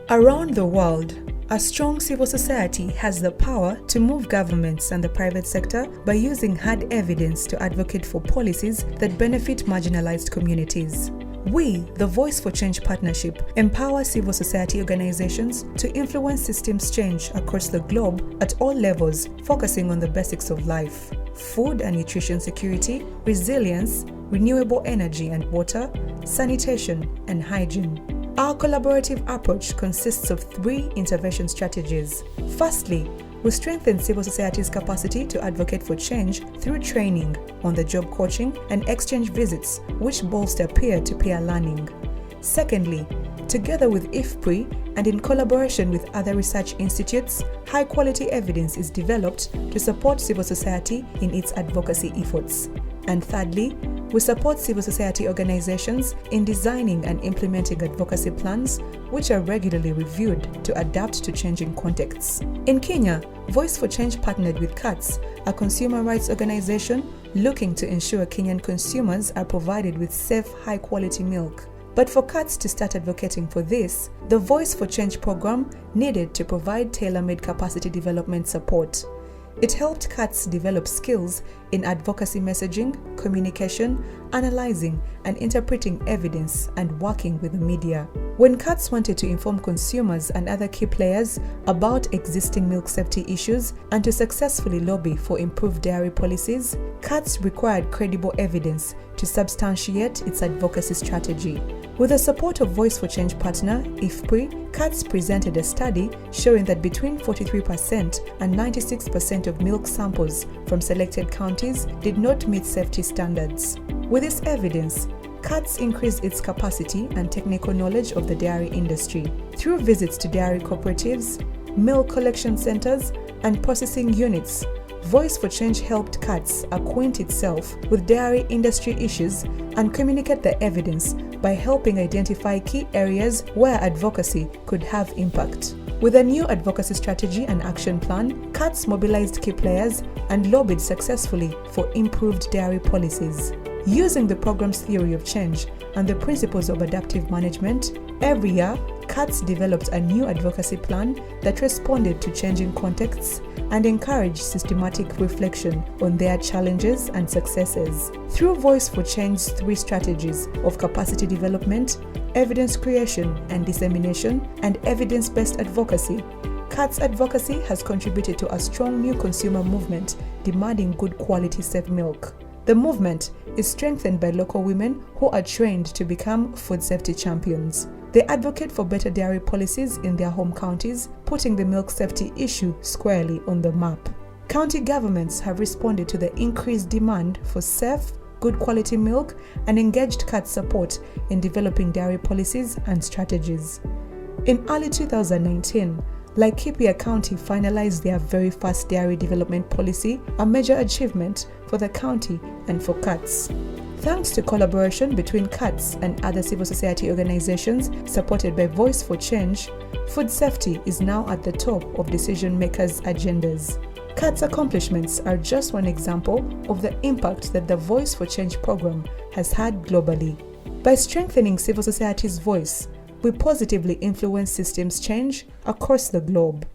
Around the world, a strong civil society has the power to move governments and the private sector by using hard evidence to advocate for policies that benefit marginalized communities. We, the Voice for Change Partnership, empower civil society organizations to influence systems change across the globe at all levels, focusing on the basics of life: food and nutrition security, resilience, renewable energy and water, sanitation, and hygiene. Our collaborative approach consists of 3 intervention strategies. Firstly, we strengthen civil society's capacity to advocate for change through training, on-the-job coaching, and exchange visits, which bolster peer-to-peer learning. Secondly, together with IFPRI and in collaboration with other research institutes, high-quality evidence is developed to support civil society in its advocacy efforts. And thirdly, we support civil society organizations in designing and implementing advocacy plans, which are regularly reviewed to adapt to changing contexts. In Kenya, Voice for Change partnered with CATS, a consumer rights organization looking to ensure Kenyan consumers are provided with safe, high-quality milk. But for CATS to start advocating for this, the Voice for Change program needed to provide tailor-made capacity development support. It helped CATS develop skills in advocacy messaging, communication, analyzing and interpreting evidence, and working with the media. When CATS wanted to inform consumers and other key players about existing milk safety issues and to successfully lobby for improved dairy policies, CATS required credible evidence to substantiate its advocacy strategy. With the support of Voice for Change partner, IFPRI, CATS presented a study showing that between 43% and 96% of milk samples from selected counties did not meet safety standards. With this evidence, CATS increased its capacity and technical knowledge of the dairy industry. Through visits to dairy cooperatives, milk collection centers, and processing units, Voice for Change helped CATS acquaint itself with dairy industry issues and communicate the evidence by helping identify key areas where advocacy could have impact. With a new advocacy strategy and action plan, CATS mobilized key players and lobbied successfully for improved dairy policies. Using the program's theory of change and the principles of adaptive management, every year, CATS developed a new advocacy plan that responded to changing contexts and encouraged systematic reflection on their challenges and successes. Through Voice for Change's 3 strategies of capacity development, evidence creation and dissemination, and evidence-based advocacy, CATS advocacy has contributed to a strong new consumer movement demanding good quality safe milk. The movement is strengthened by local women who are trained to become food safety champions. They advocate for better dairy policies in their home counties, putting the milk safety issue squarely on the map. County governments have responded to the increased demand for safe, good quality milk and engaged CATS support in developing dairy policies and strategies. In early 2019, Laikipia County finalized their very first dairy development policy, a major achievement for the county and for CATS. Thanks to collaboration between CATS and other civil society organizations supported by Voice for Change, food safety is now at the top of decision makers' agendas. CATS accomplishments are just one example of the impact that the Voice for Change program has had globally. By strengthening civil society's voice, we positively influence systems change across the globe.